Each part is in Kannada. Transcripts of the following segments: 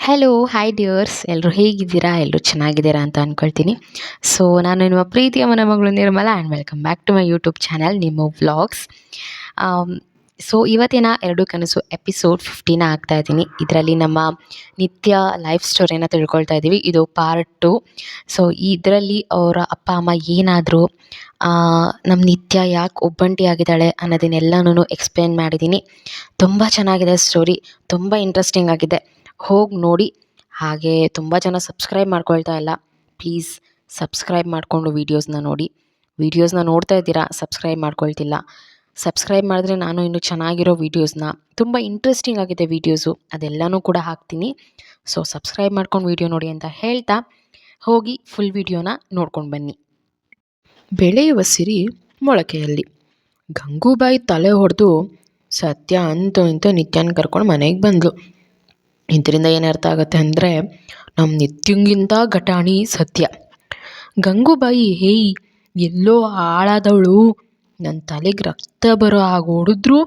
ಹಲೋ ಹಾಯ್ ಡಿಯರ್ಸ್, ಎಲ್ಲರೂ ಹೇಗಿದ್ದೀರಾ? ಎಲ್ಲರೂ ಚೆನ್ನಾಗಿದ್ದೀರಾ ಅಂತ ಅಂದ್ಕೊಳ್ತೀನಿ. ಸೊ ನಾನು ನಿಮ್ಮ ಪ್ರೀತಿಯ ಮನೆ ಮಗಳು Nirmala and welcome back to my YouTube channel ನಿಮ್ಮ ವ್ಲಾಗ್ಸ್. ಸೊ ಇವತ್ತಿನ ಎರಡು ಕನಸು ಎಪಿಸೋಡ್ 15 ಆಗ್ತಾ ಇದ್ದೀನಿ. ಇದರಲ್ಲಿ ನಮ್ಮ ನಿತ್ಯ ಲೈಫ್ ಸ್ಟೋರಿಯನ್ನು ತಿಳ್ಕೊಳ್ತಾ ಇದ್ದೀವಿ. ಇದು ಪಾರ್ಟ್ 2. ಸೊ ಇದರಲ್ಲಿ ಅವರ ಅಪ್ಪ ಅಮ್ಮ ಏನಾದರೂ, ನಮ್ಮ ನಿತ್ಯ ಯಾಕೆ ಒಬ್ಬಂಟಿಯಾಗಿದ್ದಾಳೆ ಅನ್ನೋದನ್ನೆಲ್ಲನೂ ಎಕ್ಸ್ಪ್ಲೇನ್ ಮಾಡಿದ್ದೀನಿ. ತುಂಬ ಚೆನ್ನಾಗಿದೆ ಸ್ಟೋರಿ, ತುಂಬ ಇಂಟ್ರೆಸ್ಟಿಂಗ್ ಆಗಿದೆ. ಹೋಗಿ ನೋಡಿ. ಹಾಗೆ ತುಂಬ ಜನ ಸಬ್ಸ್ಕ್ರೈಬ್ ಮಾಡ್ಕೊಳ್ತಾ ಇಲ್ಲ. ಪ್ಲೀಸ್ ಸಬ್ಸ್ಕ್ರೈಬ್ ಮಾಡಿಕೊಂಡು ವೀಡಿಯೋಸ್ನ ನೋಡ್ತಾ ಇದ್ದೀರಾ, ಸಬ್ಸ್ಕ್ರೈಬ್ ಮಾಡ್ಕೊಳ್ತಿಲ್ಲ. ಸಬ್ಸ್ಕ್ರೈಬ್ ಮಾಡಿದ್ರೆ ನಾನು ಇನ್ನೂ ಚೆನ್ನಾಗಿರೋ ವೀಡಿಯೋಸ್ನ, ತುಂಬ ಇಂಟ್ರೆಸ್ಟಿಂಗ್ ಆಗಿದೆ ವೀಡಿಯೋಸು, ಅದೆಲ್ಲನೂ ಕೂಡ ಹಾಕ್ತೀನಿ. ಸೊ ಸಬ್ಸ್ಕ್ರೈಬ್ ಮಾಡ್ಕೊಂಡು ವೀಡಿಯೋ ನೋಡಿ ಅಂತ ಹೇಳ್ತಾ ಹೋಗಿ ಫುಲ್ ವೀಡಿಯೋನ ನೋಡ್ಕೊಂಡು ಬನ್ನಿ. ಬೆಳೆಯುವ ಸಿರಿ ಮೊಳಕೆಯಲ್ಲಿ. ಗಂಗೂಬಾಯಿ ತಲೆ ಹೊಡೆದು ಸತ್ಯ ಅಂತೂ ಇಂತೂ ನಿತ್ಯನ ಕರ್ಕೊಂಡು ಮನೆಗೆ ಬಂದಳು. ಇದರಿಂದ ಏನು ಅರ್ಥ ಆಗುತ್ತೆ ಅಂದರೆ, ನಮ್ಮ ನಿತ್ಯಂಗಿಂತ ಘಟಾಣಿ ಸತ್ಯ. ಗಂಗೂಬಾಯಿ, ಹೇಯ್ ಎಲ್ಲೋ ಹಾಳಾದವಳು, ನನ್ನ ತಲೆಗೆ ರಕ್ತ ಬರೋ ಹಾಗೆ ಹೊಡೆದ್ರು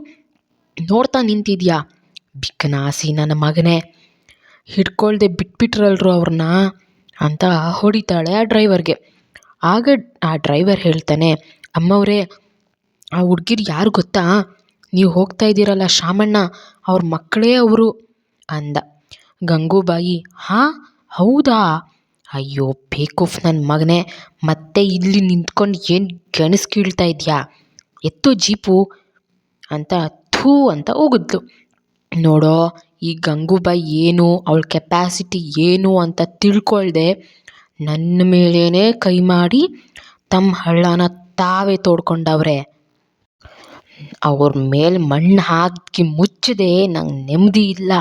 ನೋಡ್ತಾ ನಿಂತಿದ್ಯಾ? ಬಿಕ್ಕನಾಸಿ ನನ್ನ ಮಗನೇ, ಹಿಡ್ಕೊಳ್ದೆ ಬಿಟ್ಬಿಟ್ರಲ್ರು ಅವ್ರನ್ನ ಅಂತ ಹೊಡಿತಾಳೆ ಆ ಡ್ರೈವರ್ಗೆ. ಆಗ ಆ ಡ್ರೈವರ್ ಹೇಳ್ತಾನೆ, ಅಮ್ಮವ್ರೆ, ಆ ಹುಡ್ಗಿರು ಯಾರು ಗೊತ್ತಾ? ನೀವು ಹೋಗ್ತಾ ಇದ್ದೀರಲ್ಲ ಶಾಮಣ್ಣ, ಅವ್ರ ಮಕ್ಕಳೇ ಅವರು ಅಂದ. ಗಂಗೂಬಾಯಿ, ಹಾಂ ಹೌದಾ? ಅಯ್ಯೋ ಬೇಕೂಫ್ ನನ್ನ ಮಗನೇ, ಮತ್ತೆ ಇಲ್ಲಿ ನಿಂತ್ಕೊಂಡು ಏನು ಗೆಣಸು ಕೀಳ್ತಾ ಇದೆಯಾ? ಎತ್ತು ಜೀಪು ಅಂತ ಥೂ ಅಂತ ಹೋಗಿದ್ಲು. ನೋಡೋ, ಈ ಗಂಗೂಬಾಯಿ ಏನು, ಅವಳ ಕೆಪ್ಯಾಸಿಟಿ ಏನು ಅಂತ ತಿಳ್ಕೊಳ್ದೆ ನನ್ನ ಮೇಲೇ ಕೈ ಮಾಡಿ ತಮ್ಮ ಹಳ್ಳನ ತಾವೇ ತೋಡ್ಕೊಂಡವ್ರೆ. ಅವ್ರ ಮೇಲೆ ಮಣ್ಣು ಹಾಕಿ ಮುಚ್ಚದೆ ನಂಗೆ ನೆಮ್ಮದಿ ಇಲ್ಲ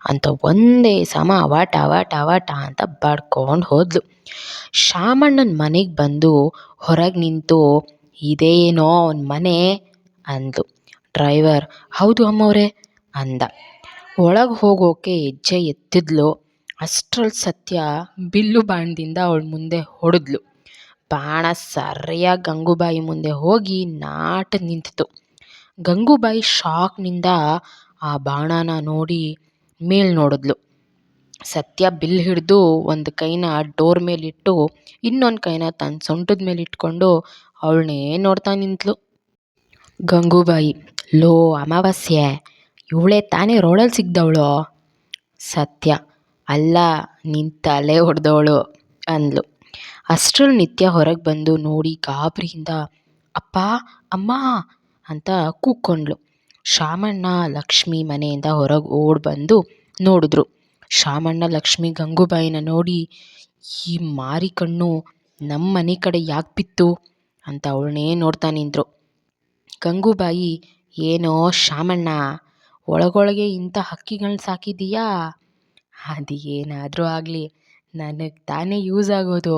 ಅಂತ ಒಂದೇ ಸಮ ಅವಾಟ ಅವಾಟ ಅವಾಟ ಅಂತ ಬಡ್ಕೊಂಡು ಹೋದ್ಲು. ಶಾಮಣ್ಣನ ಮನೆಗೆ ಬಂದು ಹೊರಗೆ ನಿಂತು, ಇದೇನೋ ಅವನ ಮನೆ ಅಂದ್ಲು. ಡ್ರೈವರ್, ಹೌದು ಅಮ್ಮವ್ರೆ ಅಂದ. ಒಳಗೆ ಹೋಗೋಕೆ ಹೆಜ್ಜೆ ಎತ್ತಿದ್ಲು. ಅಷ್ಟರಲ್ಲಿ ಸತ್ಯ ಬಿಲ್ಲು ಬಾಣದಿಂದ ಅವಳ ಮುಂದೆ ಹೊಡೆದ್ಲು. ಬಾಣ ಸರಿಯಾಗಿ ಗಂಗೂಬಾಯಿ ಮುಂದೆ ಹೋಗಿ ನಾಟ ನಿಂತಿತು. ಗಂಗೂಬಾಯಿ ಶಾಕ್ನಿಂದ ಆ ಬಾಣನ ನೋಡಿ ಮೇಲ್ ನೋಡಿದ್ಲು. ಸತ್ಯ ಬಿಲ್ ಹಿಡಿದು ಒಂದು ಕೈನ ಡೋರ್ ಮೇಲಿಟ್ಟು ಇನ್ನೊಂದು ಕೈನ ತನ್ನ ಸೊಂಟದ ಮೇಲೆ ಇಟ್ಕೊಂಡು ಅವಳನ್ನೇ ನೋಡ್ತಾ ನಿಂತಳು. ಗಂಗೂಬಾಯಿ, ಲೋ ಅಮಾವಾಸ್ಯೆ, ಇವಳೇ ತಾನೇ ರೋಡಲ್ಲಿ ಸಿಗ್ದವಳು? ಸತ್ಯ, ಅಲ್ಲ, ನಿನ್ನ ತಲೆ ಹೊಡೆದವಳು ಅಂದ್ಲು. ಅಷ್ಟರಲ್ಲಿ ನಿತ್ಯ ಹೊರಗೆ ಬಂದು ನೋಡಿ ಗಾಬರಿಯಿಂದ ಅಪ್ಪ ಅಮ್ಮ ಅಂತ ಕೂಕ್ಕೊಂಡ್ಳು. ಶಾಮಣ್ಣ ಲಕ್ಷ್ಮಿ ಮನೆಯಿಂದ ಹೊರಗೆ ಓಡಿ ಬಂದು ನೋಡಿದ್ರು. ಶಾಮಣ್ಣ ಲಕ್ಷ್ಮಿ ಗಂಗೂಬಾಯಿನ ನೋಡಿ, ಈ ಮಾರಿ ಕಣ್ಣು ನಮ್ಮ ಮನೆ ಕಡೆ ಯಾಕೆ ಬಿತ್ತು ಅಂತ ಅವಳನ್ನೇ ನೋಡ್ತಾ ನಿಂತರು. ಗಂಗೂಬಾಯಿ, ಏನೋ ಶಾಮಣ್ಣ, ಒಳಗೊಳಗೆ ಇಂಥ ಹಕ್ಕಿಗಳನ್ನ ಸಾಕಿದೀಯಾ? ಅದು ಏನಾದರೂ ಆಗಲಿ, ನನಗೆ ತಾನೇ ಯೂಸ್ ಆಗೋದು.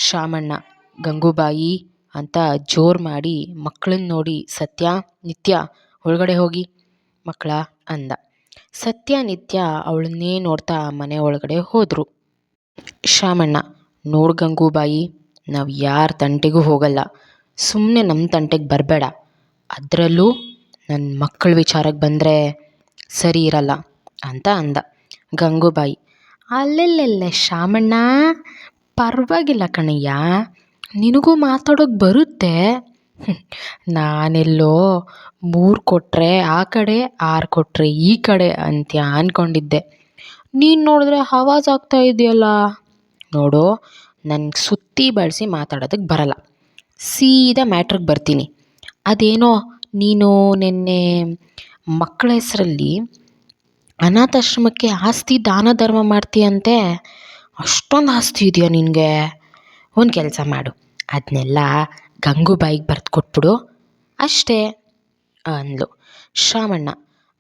ಶಾಮಣ್ಣ, ಗಂಗೂಬಾಯಿ ಅಂತ ಜೋರು ಮಾಡಿ ಮಕ್ಕಳನ್ನ ನೋಡಿ, ಸತ್ಯ ನಿತ್ಯ ಒಳಗಡೆ ಹೋಗಿ ಮಕ್ಕಳ ಅಂದ. ಸತ್ಯ ನಿತ್ಯ ಅವಳನ್ನೇ ನೋಡ್ತಾ ಮನೆ ಒಳಗಡೆ ಹೋದರು. ಶಾಮಣ್ಣ, ನೋಡು ಗಂಗೂಬಾಯಿ, ನಾವು ಯಾರ ತಂಟೆಗೂ ಹೋಗಲ್ಲ, ಸುಮ್ಮನೆ ನಮ್ಮ ತಂಟೆಗೆ ಬರಬೇಡ. ಅದರಲ್ಲೂ ನನ್ನ ಮಕ್ಕಳ ವಿಚಾರಕ್ಕೆ ಬಂದರೆ ಸರಿ ಇರಲ್ಲ ಅಂತ ಅಂದ. ಗಂಗೂಬಾಯಿ, ಅಲ್ಲೆಲ್ಲೆಲ್ಲೆ ಶಾಮಣ್ಣ, ಪರವಾಗಿಲ್ಲ ಕಣಯ್ಯ, ನಿನಗೂ ಮಾತಾಡೋಕ್ಕೆ ಬರುತ್ತೆ. ನಾನೆಲ್ಲೋ 3 ಕೊಟ್ಟರೆ ಆ ಕಡೆ, 6 ಕೊಟ್ಟರೆ ಈ ಕಡೆ ಅಂತ್ಯ ಅಂದ್ಕೊಂಡಿದ್ದೆ. ನೀನು ನೋಡಿದ್ರೆ ಹವಾಜ್ ಆಗ್ತಾ ಇದೆಯಲ್ಲ. ನೋಡು, ನನಗೆ ಸುತ್ತಿ ಬಳಸಿ ಮಾತಾಡೋದಕ್ಕೆ ಬರಲ್ಲ, ಸೀದಾ ಮ್ಯಾಟ್ರಿಗೆ ಬರ್ತೀನಿ. ಅದೇನೋ ನೀನು ನಿನ್ನೆ ಮಕ್ಕಳ ಹೆಸರಲ್ಲಿ ಅನಾಥಾಶ್ರಮಕ್ಕೆ ಆಸ್ತಿ ದಾನ ಧರ್ಮ ಮಾಡ್ತೀಯಂತೆ, ಅಷ್ಟೊಂದು ಆಸ್ತಿ ಇದೆಯಾ ನಿನಗೆ? ಒಂದು ಕೆಲಸ ಮಾಡು, ಅದನ್ನೆಲ್ಲ ಗಂಗೂಬಾಯಿಗೆ ಬರೆದು ಕೊಟ್ಬಿಡು ಅಷ್ಟೇ ಅಂದ್ಲು. ಶಾಮಣ್ಣ,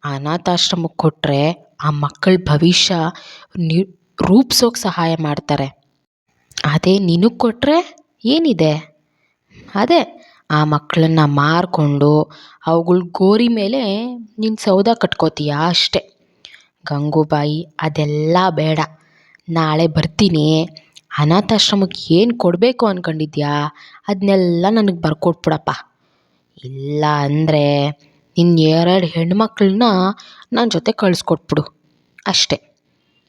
ಅನಾಥಾಶ್ರಮಕ್ಕೆ ಕೊಟ್ಟರೆ ಆ ಮಕ್ಕಳ ಭವಿಷ್ಯ ರೂಪಿಸೋಕೆ ಸಹಾಯ ಮಾಡ್ತಾರೆ. ಅದೇ ನಿನಗೆ ಕೊಟ್ಟರೆ ಏನಿದೆ? ಅದೇ ಆ ಮಕ್ಕಳನ್ನ ಮಾರಿಕೊಂಡು ಅವುಗಳ ಗೋರಿ ಮೇಲೆ ನೀನು ಸೌದ ಕಟ್ಕೋತೀಯ ಅಷ್ಟೆ. ಗಂಗೂಬಾಯಿ, ಅದೆಲ್ಲ ಬೇಡ, ನಾಳೆ ಬರ್ತೀನಿ. ಅನಾಥಾಶ್ರಮಕ್ಕೆ ಏನು ಕೊಡಬೇಕು ಅಂದ್ಕೊಂಡಿದ್ಯಾ ಅದನ್ನೆಲ್ಲ ನನಗೆ ಬರ್ಕೊಟ್ಬಿಡಪ್ಪ. ಇಲ್ಲ ಅಂದರೆ ನಿನ್ನ 2 ಹೆಣ್ಮಕ್ಳನ್ನ ನನ್ನ ಜೊತೆ ಕಳಿಸ್ಕೊಟ್ಬಿಡು ಅಷ್ಟೆ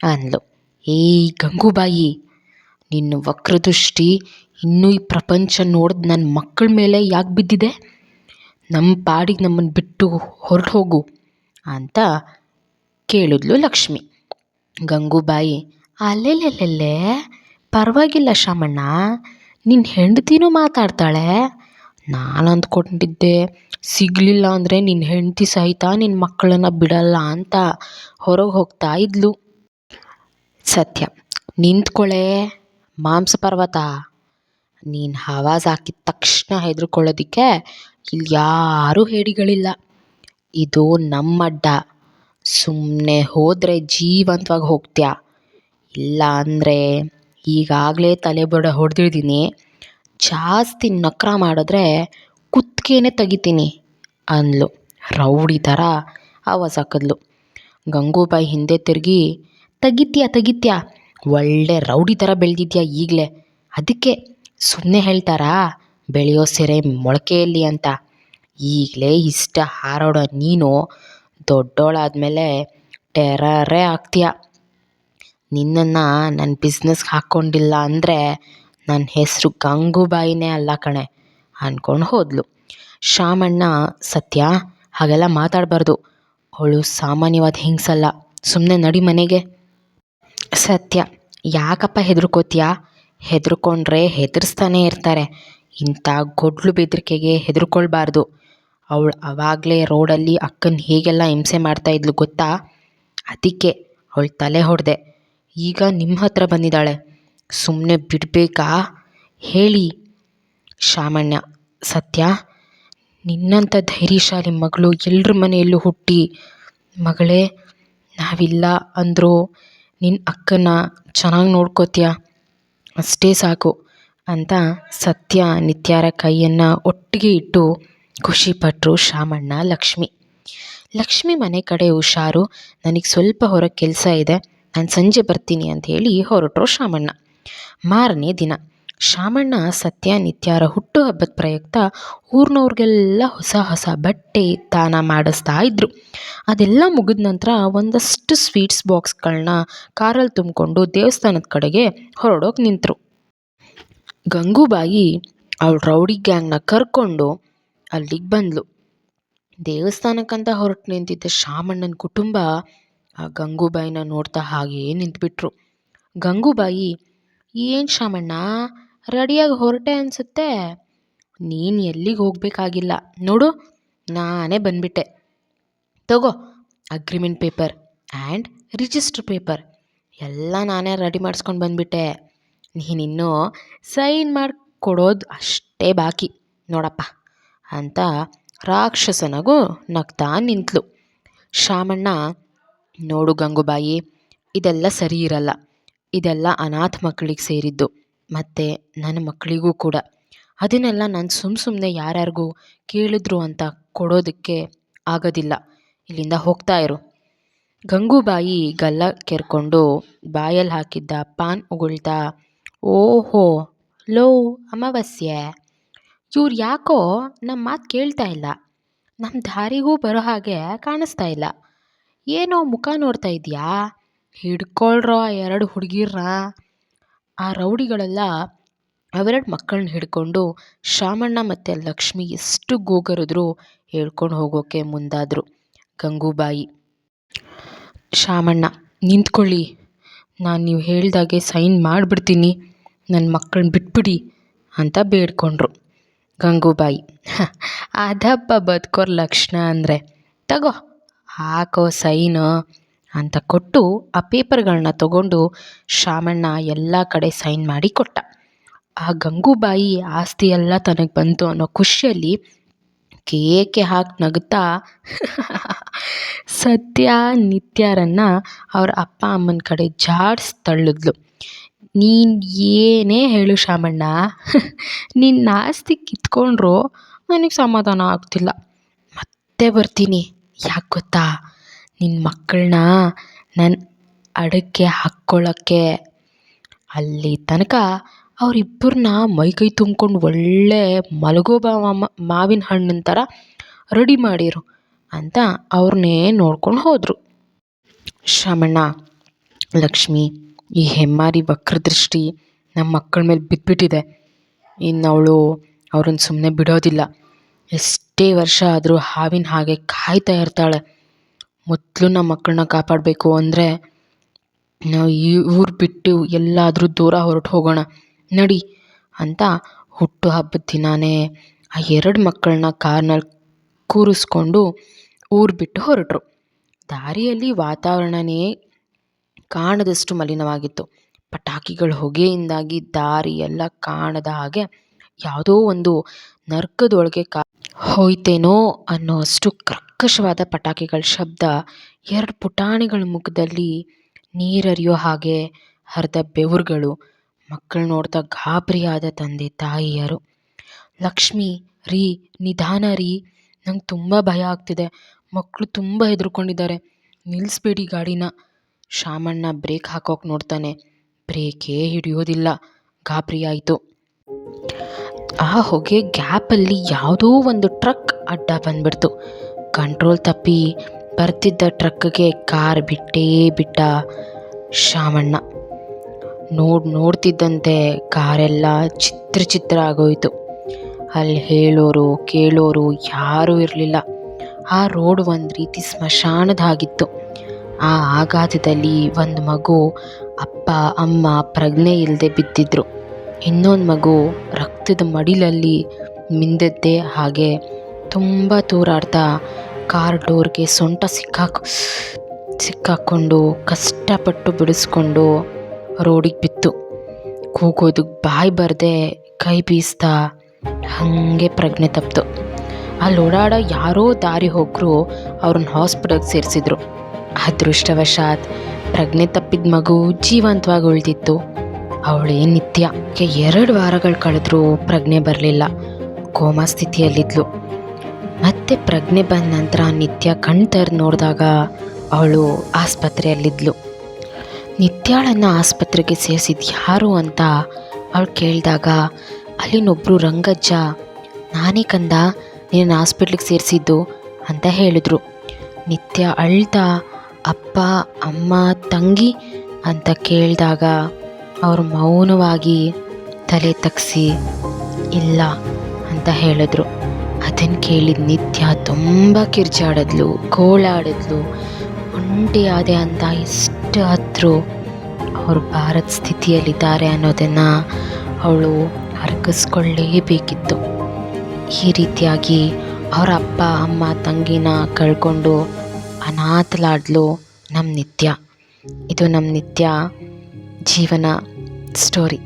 ಅಂದ್ಲು. ಏಯ್ ಗಂಗೂಬಾಯಿ, ನಿನ್ನ ವಕ್ರದೃಷ್ಟಿ ಇನ್ನೂ ಈ ಪ್ರಪಂಚ ನೋಡ್ದು ನನ್ನ ಮಕ್ಕಳ ಮೇಲೆ ಯಾಕೆ ಬಿದ್ದಿದೆ? ನಮ್ಮ ಪಾಡಿಗೆ ನಮ್ಮನ್ನು ಬಿಟ್ಟು ಹೊರಟು ಹೋಗು ಅಂತ ಕೇಳಿದ್ಲು ಲಕ್ಷ್ಮಿ. ಗಂಗೂಬಾಯಿ, ಅಲ್ಲೆಲ್ಲೆಲ್ಲೆಲ್ಲೇ ಪರವಾಗಿಲ್ಲ ಶಾಮಣ್ಣ, ನಿನ್ನ ಹೆಂಡತಿನೂ ಮಾತಾಡ್ತಾಳೆ. ನಾನು ಅಂದ್ಕೊಂಡಿದ್ದೆ ಸಿಗಲಿಲ್ಲ ಅಂದರೆ ನಿನ್ನ ಹೆಂಡತಿ ಸಹಿತ ನಿನ್ನ ಮಕ್ಕಳನ್ನು ಬಿಡಲ್ಲ ಅಂತ ಹೊರಗೆ ಹೋಗ್ತಾ ಇದ್ಲು. ಸತ್ಯ, ನಿಂತ್ಕೊಳ್ಳೆ ಮಾಂಸ ಪರ್ವತ, ನೀನು ಆವಾಜ್ ಹಾಕಿದ ತಕ್ಷಣ ಹೆದರ್ಕೊಳ್ಳೋದಕ್ಕೆ ಇಲ್ಲಿ ಯಾರೂ ಹೇಡಿಗಳಿಲ್ಲ. ಇದು ನಮ್ಮ ಅಡ್ಡ. ಸುಮ್ಮನೆ ಹೋದರೆ ಜೀವಂತವಾಗಿ ಹೋಗ್ತೀಯ, ಇಲ್ಲ ಅಂದರೆ ಈಗಾಗಲೇ ತಲೆಬುಡ ಹೊಡೆದಿದ್ದೀನಿ, ಜಾಸ್ತಿ ನಕ್ರ ಮಾಡಿದ್ರೆ ಕುತ್ತಿಗೆನೇ ತೆಗಿತೀನಿ ಅಂದ್ಲು. ರೌಡಿ ಥರ ಆವಾಜ್ ಹಾಕಿದ್ಲು. ಗಂಗೂಬಾಯಿ ಹಿಂದೆ ತಿರುಗಿ, ತೆಗಿತ್ಯಾ, ಒಳ್ಳೆ ರೌಡಿ ಥರ ಬೆಳೆದಿದ್ಯಾ ಈಗಲೇ, ಅದಕ್ಕೆ ಸುಮ್ಮನೆ ಹೇಳ್ತಾರಾ ಬೆಳೆಯೋ ಸೆರೆ ಮೊಳಕೆಯಲ್ಲಿ ಅಂತ. ಈಗಲೇ ಇಷ್ಟ ಹಾರಾಡೋ ನೀನು ದೊಡ್ಡೋಳಾದಮೇಲೆ ಟೆರರೇ ಆಗ್ತೀಯ. ನಿನ್ನನ್ನು ನನ್ನ ಬಿಸ್ನೆಸ್ಗೆ ಹಾಕ್ಕೊಂಡಿಲ್ಲ ಅಂದರೆ ನನ್ನ ಹೆಸರು ಗಂಗೂಬಾಯಿನೇ ಅಲ್ಲ ಕಣೆ ಅಂದ್ಕೊಂಡು ಹೋದ್ಲು. ಶಾಮಣ್ಣ, ಸತ್ಯ ಹಾಗೆಲ್ಲ ಮಾತಾಡಬಾರ್ದು, ಅವಳು ಸಾಮಾನ್ಯವಾದ ಹೆಂಗಸಲ್ಲ, ಸುಮ್ಮನೆ ನಡಿ ಮನೆಗೆ. ಸತ್ಯ, ಯಾಕಪ್ಪ ಹೆದರ್ಕೋತೀಯ? ಹೆದರ್ಕೊಂಡ್ರೆ ಹೆದರ್ಸ್ತಾನೆ ಇರ್ತಾರೆ. ಇಂಥ ಗೊಡ್ಲು ಬೆದರಿಕೆಗೆ ಹೆದರ್ಕೊಳ್ಬಾರ್ದು. ಅವಳು ಆವಾಗಲೇ ರೋಡಲ್ಲಿ ಅಕ್ಕನ ಹೇಗೆಲ್ಲ ಹಿಂಸೆ ಮಾಡ್ತಾಯಿದ್ಲು ಗೊತ್ತಾ? ಅದಕ್ಕೆ ಅವಳು ತಲೆ ಹೊಡೆದೆ. ಈಗ ನಿಮ್ಮ ಹತ್ರ ಬಂದಿದ್ದಾಳೆ, ಸುಮ್ಮನೆ ಬಿಡಬೇಕಾ ಹೇಳಿ? ಶಾಮಣ್ಯ, ಸತ್ಯ, ನಿನ್ನಂಥ ಧೈರ್ಯಶಾಲಿ ಮಗಳು ಎಲ್ಲರ ಮನೆಯಲ್ಲೂ ಹುಟ್ಟಿ, ಮಗಳೇ ನಾವಿಲ್ಲ ಅಂದರೂ ನಿನ್ನ ಅಕ್ಕನ ಚೆನ್ನಾಗಿ ನೋಡ್ಕೋತೀಯ, ಅಷ್ಟೇ ಸಾಕು ಅಂತ ಸತ್ಯ ನಿತ್ಯಾರ ಕೈಯನ್ನು ಒಟ್ಟಿಗೆ ಇಟ್ಟು ಖುಷಿಪಟ್ಟರು ಶಾಮಣ್ಣ ಲಕ್ಷ್ಮಿ. ಲಕ್ಷ್ಮಿ ಮನೆ ಕಡೆ ಹುಷಾರು, ನನಗೆ ಸ್ವಲ್ಪ ಹೊರಗೆ ಕೆಲಸ ಇದೆ, ನಾನು ಸಂಜೆ ಬರ್ತೀನಿ ಅಂತ ಹೇಳಿ ಹೊರಟರು ಶಾಮಣ್ಣ. ಮಾರನೇ ದಿನ ಶಾಮಣ್ಣ ಸತ್ಯ ನಿತ್ಯಾರ ಹುಟ್ಟುಹಬ್ಬದ ಪ್ರಯುಕ್ತ ಊರಿನವ್ರಿಗೆಲ್ಲ ಹೊಸ ಬಟ್ಟೆ ದಾನ ಮಾಡಿಸ್ತಾ ಇದ್ರು. ಅದೆಲ್ಲ ಮುಗಿದ ನಂತರ ಒಂದಷ್ಟು ಸ್ವೀಟ್ಸ್ ಬಾಕ್ಸ್ಗಳನ್ನ ಕಾರಲ್ಲಿ ತುಂಬಿಕೊಂಡು ದೇವಸ್ಥಾನದ ಕಡೆಗೆ ಹೊರಡೋಕೆ ನಿಂತರು. ಗಂಗೂಬಾಯಿ ಅವಳು ರೌಡಿ ಗ್ಯಾಂಗ್ನ ಕರ್ಕೊಂಡು ಅಲ್ಲಿಗೆ ಬಂದಳು. ದೇವಸ್ಥಾನಕ್ಕಂತ ಹೊರಟು ನಿಂತಿದ್ದ ಶಾಮಣ್ಣನ ಕುಟುಂಬ ಆ ಗಂಗೂಬಾಯಿನ ನೋಡ್ತಾ ಹಾಗೇ ನಿಂತ್ಬಿಟ್ರು. ಗಂಗೂಬಾಯಿ, ಏನು ಶಾಮಣ್ಣ ರೆಡಿಯಾಗಿ ಹೊರಟೆ ಅನಿಸುತ್ತೆ, ನೀನು ಎಲ್ಲಿಗೆ ಹೋಗಬೇಕಾಗಿಲ್ಲ ನೋಡು, ನಾನೇ ಬಂದ್ಬಿಟ್ಟೆ. ತಗೋ agreement paper and register paper ಎಲ್ಲ ನಾನೇ ರೆಡಿ ಮಾಡಿಸ್ಕೊಂಡು ಬಂದುಬಿಟ್ಟೆ. ನೀನಿನ್ನೂ ಸೈನ್ ಮಾಡಿ ಕೊಡೋದು ಅಷ್ಟೇ ಬಾಕಿ ನೋಡಪ್ಪ ಅಂತ ರಾಕ್ಷಸನಾಗೂ ನಗ್ತಾ ನಿಂತಳು. ಶಾಮಣ್ಣ, ನೋಡು ಗಂಗೂಬಾಯಿ, ಇದೆಲ್ಲ ಸರಿ ಇರಲ್ಲ, ಇದೆಲ್ಲ ಅನಾಥ ಮಕ್ಕಳಿಗೆ ಸೇರಿದ್ದು, ಮತ್ತು ನನ್ನ ಮಕ್ಕಳಿಗೂ ಕೂಡ. ಅದನ್ನೆಲ್ಲ ನಾನು ಸುಮ್ಮನೆ ಯಾರ್ಯಾರಿಗೂ ಕೇಳಿದ್ರು ಅಂತ ಕೊಡೋದಕ್ಕೆ ಆಗೋದಿಲ್ಲ, ಇಲ್ಲಿಂದ ಹೋಗ್ತಾ ಇರು. ಗಂಗೂಬಾಯಿ ಗಲ್ಲ ಕೆರ್ಕೊಂಡು ಬಾಯಲ್ಲಿ ಹಾಕಿದ್ದ ಪಾನ್ ಉಗುಳ್ತಾ, ಓಹೋ ಲೋ ಅಮಾವಾಸ್ಯೆ, ಇವ್ರು ಯಾಕೋ ನಮ್ಮ ಮಾತು ಕೇಳ್ತಾ ಇಲ್ಲ, ನಮ್ಮ ದಾರಿಗೂ ಬರೋ ಹಾಗೆ ಕಾಣಿಸ್ತಾ ಇಲ್ಲ, ಏನೋ ಮುಖ ನೋಡ್ತಾ ಇದೆಯಾ, ಹಿಡ್ಕೊಳ್ರೋ ಆ ಎರಡು ಹುಡುಗಿರ್ನ. ಆ ರೌಡಿಗಳೆಲ್ಲ ಅವೆರಡು ಮಕ್ಕಳನ್ನ ಹಿಡ್ಕೊಂಡು ಶಾಮಣ್ಣ ಮತ್ತು ಲಕ್ಷ್ಮಿ ಎಷ್ಟು ಗೋಗರಿದ್ರು ಹೇಳ್ಕೊಂಡು ಹೋಗೋಕ್ಕೆ ಮುಂದಾದರು. ಗಂಗೂಬಾಯಿ, ಶಾಮಣ್ಣ ನಿಂತ್ಕೊಳ್ಳಿ, ನಾನು ನೀವು ಹೇಳ್ದಾಗೆ ಸೈನ್ ಮಾಡಿಬಿಡ್ತೀನಿ, ನನ್ನ ಮಕ್ಕಳನ್ನ ಬಿಟ್ಬಿಡಿ ಅಂತ ಬೇಡ್ಕೊಂಡ್ರು. ಗಂಗೂಬಾಯಿ, ಅದಪ್ಪ ಬದುಕೋರ್ ಲಕ್ಷಣ ಅಂದರೆ, ತಗೋ ಹಾಕೋ ಸೈನು ಅಂತ ಕೊಟ್ಟು ಆ ಪೇಪರ್ಗಳನ್ನ ತಗೊಂಡು ಶಾಮಣ್ಣ ಎಲ್ಲ ಕಡೆ ಸೈನ್ ಮಾಡಿ ಕೊಟ್ಟ. ಆ ಗಂಗೂಬಾಯಿ ಆಸ್ತಿ ಎಲ್ಲ ತನಗೆ ಬಂತು ಅನ್ನೋ ಖುಷಿಯಲ್ಲಿ ಕೇಕೆ ಹಾಕಿ ನಗುತ್ತಾ ಸತ್ಯ ನಿತ್ಯಾರನ್ನು ಅವ್ರ ಅಪ್ಪ ಅಮ್ಮನ ಕಡೆ ಜಾಡ್ಸ್ ತಳ್ಳಿದ್ಲು. ನೀನು ಏನೇ ಹೇಳು ಶಾಮಣ್ಣ, ನಿನ್ನ ಆಸ್ತಿ ಕಿತ್ಕೊಂಡ್ರು ನನಗೆ ಸಮಾಧಾನ ಆಗ್ತಿಲ್ಲ, ಮತ್ತೆ ಬರ್ತೀನಿ. ಯಾಕೆ ಗೊತ್ತಾ, ನಿನ್ನ ಮಕ್ಕಳನ್ನ ನನ್ನ ಅಡಕ್ಕೆ ಹಾಕ್ಕೊಳ್ಳೋಕ್ಕೆ. ಅಲ್ಲಿ ತನಕ ಅವರಿಬ್ಬರನ್ನ ಮೈಕೈ ತುಂಬ್ಕೊಂಡು ಒಳ್ಳೆ ಮಲಗೋ ಮಾವಿನ ಹಣ್ಣಿನ ಥರ ರೆಡಿ ಮಾಡಿರು ಅಂತ ಅವ್ರನ್ನೇ ನೋಡ್ಕೊಂಡು ಹೋದರು. ಶಾಮಣ್ಣ, ಲಕ್ಷ್ಮಿ, ಈ ಹೆಮ್ಮಾರಿ ವಕ್ರದೃಷ್ಟಿ ನಮ್ಮ ಮಕ್ಕಳ ಮೇಲೆ ಬಿದ್ದುಬಿಟ್ಟಿದೆ. ಇನ್ನು ಅವ್ರನ್ನ ಸುಮ್ಮನೆ ಬಿಡೋದಿಲ್ಲ. ಎಷ್ಟೇ ವರ್ಷ ಆದರೂ ಹಾವಿನ ಹಾಗೆ ಕಾಯ್ತಾ ಇರ್ತಾಳೆ. ಮೊದಲು ನಮ್ಮ ಮಕ್ಕಳನ್ನ ಕಾಪಾಡಬೇಕು ಅಂದರೆ ನಾವು ಈ ಊರು ಬಿಟ್ಟು ಎಲ್ಲಾದರೂ ದೂರ ಹೊರಟು ಹೋಗೋಣ ನಡಿ ಅಂತ ಹುಟ್ಟು ಹಬ್ಬದ ದಿನಾನೇ ಆ 2 ಮಕ್ಕಳನ್ನ ಕಾರ್ನಲ್ಲಿ ಕೂರಿಸ್ಕೊಂಡು ಊರು ಬಿಟ್ಟು ಹೊರಟರು. ದಾರಿಯಲ್ಲಿ ವಾತಾವರಣನೇ ಕಾಣದಷ್ಟು ಮಲಿನವಾಗಿತ್ತು. ಪಟಾಕಿಗಳ ಹೊಗೆಯಿಂದಾಗಿ ದಾರಿ ಎಲ್ಲ ಕಾಣದ ಹಾಗೆ ಯಾವುದೋ ಒಂದು ನರ್ಕದೊಳಗೆ ಹೋಯ್ತೇನೋ ಅನ್ನೋ ಅಷ್ಟು ಕರ್ಕಶವಾದ ಪಟಾಕಿಗಳ ಶಬ್ದ 2 ಪುಟಾಣಿಗಳ ಮುಖದಲ್ಲಿ ನೀರರಿಯೋ ಹಾಗೆ ಹರಿದ ಬೆವರುಗಳು. ಮಕ್ಕಳು ನೋಡ್ತಾ ಗಾಬರಿಯಾದ ತಂದೆ ತಾಯಿಯರು. ಲಕ್ಷ್ಮಿ, ರೀ ನಿಧಾನ ರೀ, ನಂಗೆ ತುಂಬ ಭಯ ಆಗ್ತಿದೆ, ಮಕ್ಕಳು ತುಂಬ ಹೆದರ್ಕೊಂಡಿದ್ದಾರೆ, ನಿಲ್ಲಿಸ್ಬೇಡಿ ಗಾಡಿನ. ಶಾಮಣ್ಣ ಬ್ರೇಕ್ ಹಾಕೋಕೆ ನೋಡ್ತಾನೆ, ಬ್ರೇಕೇ ಹಿಡಿಯೋದಿಲ್ಲ. ಗಾಬರಿ ಆಯಿತು. ಆ ಹೊಗೆ ಗ್ಯಾಪಲ್ಲಿ ಯಾವುದೋ ಒಂದು ಟ್ರಕ್ ಅಡ್ಡ ಬಂದ್ಬಿಡ್ತು. ಕಂಟ್ರೋಲ್ ತಪ್ಪಿ ಬರ್ತಿದ್ದ ಟ್ರಕ್ಗೆ ಕಾರ್ ಬಿಟ್ಟೇ ಬಿಟ್ಟ ಶಾಮಣ್ಣ. ನೋಡ್ತಿದ್ದಂತೆ ಕಾರೆಲ್ಲ ಚಿತ್ರ ಆಗೋಯಿತು. ಅಲ್ಲಿ ಹೇಳೋರು ಕೇಳೋರು ಯಾರೂ ಇರಲಿಲ್ಲ. ಆ ರೋಡ್ ಒಂದು ರೀತಿ ಸ್ಮಶಾನದ ಹಾಗಿತ್ತು. ಆ ಆಘಾತದಲ್ಲಿ ಒಂದು ಮಗು ಅಪ್ಪ ಅಮ್ಮ ಪ್ರಜ್ಞೆ ಇಲ್ಲದೆ ಬಿದ್ದಿದ್ರು. ಇನ್ನೊಂದು ಮಗು ರಕ್ತದ ಮಡಿಲಲ್ಲಿ ಮಿಂದದ್ದೇ ಹಾಗೆ ತುಂಬ ತೂರಾಡ್ತಾ ಕಾರ್ ಡೋರ್ಗೆ ಸೊಂಟ ಸಿಕ್ಕಾಕೊಂಡು ಕಷ್ಟಪಟ್ಟು ಬಿಡಿಸ್ಕೊಂಡು ರೋಡಿಗೆ ಬಿತ್ತು. ಕೂಗೋದಕ್ಕೆ ಬಾಯಿ ಬರದೆ ಕೈ ಬೀಸ್ತಾ ಹಾಗೆ ಪ್ರಜ್ಞೆ ತಪ್ಪಿತು. ಅಲ್ಲಿ ಓಡಾಡೋ ಯಾರೋ ದಾರಿ ಹೋಗರು ಅವ್ರನ್ನ ಹಾಸ್ಪಿಟಲ್ಗೆ ಸೇರಿಸಿದ್ರು. ಅದೃಷ್ಟವಶಾತ್ ಪ್ರಜ್ಞೆ ತಪ್ಪಿದ ಮಗು ಜೀವಂತವಾಗಿ ಉಳಿದಿತ್ತು. ಅವಳೇ ನಿತ್ಯ. 2 ವಾರಗಳು ಕಳೆದ್ರೂ ಪ್ರಜ್ಞೆ ಬರಲಿಲ್ಲ. ಕೋಮಾ ಸ್ಥಿತಿಯಲ್ಲಿದ್ಲು. ಮತ್ತೆ ಪ್ರಜ್ಞೆ ಬಂದ ನಂತರ ನಿತ್ಯ ಕಣ್ ತೆರೆದು ನೋಡಿದಾಗ ಅವಳು ಆಸ್ಪತ್ರೆಯಲ್ಲಿದ್ಲು. ನಿತ್ಯಾಳನ್ನು ಆಸ್ಪತ್ರೆಗೆ ಸೇರಿಸಿದ್ದು ಯಾರು ಅಂತ ಅವಳು ಕೇಳಿದಾಗ ಅಲ್ಲಿನೊಬ್ಬರು ರಂಗಜ್ಜ, ನಾನೇ ಕಂದ ನೀನು ಹಾಸ್ಪಿಟ್ಲಿಗೆ ಸೇರಿಸಿದ್ದು ಅಂತ ಹೇಳಿದ್ರು. ನಿತ್ಯ ಅಳ್ತಾ ಅಪ್ಪ ಅಮ್ಮ ತಂಗಿ ಅಂತ ಕೇಳಿದಾಗ ಅವರು ಮೌನವಾಗಿ ತಲೆ ತಗ್ಸಿ ಇಲ್ಲ ಅಂತ ಹೇಳಿದ್ರು. ಅದನ್ನು ಕೇಳಿದ ನಿತ್ಯ ತುಂಬ ಕಿರ್ಚಾಡಿದ್ಲು, ಗೋಳಾಡಿದ್ಲು. ಒಂಟಿಯಾದೆ ಅಂತ ಎಷ್ಟು ಹತ್ರ ಅವರು ಭಾರತ ಸ್ಥಿತಿಯಲ್ಲಿದ್ದಾರೆ ಅನ್ನೋದನ್ನು ಅವಳು ಅರಗಿಸ್ಕೊಳ್ಳೇಬೇಕಿತ್ತು. ಈ ರೀತಿಯಾಗಿ ಅವರ ಅಪ್ಪ ಅಮ್ಮ ತಂಗಿನ ಕಳ್ಕೊಂಡು ಅನಾಥಲಾದ್ಲು ನಮ್ಮ ನಿತ್ಯ. ಇದು ನಮ್ಮ ನಿತ್ಯ ಜೀವನ ಸ್ಟೋರಿ.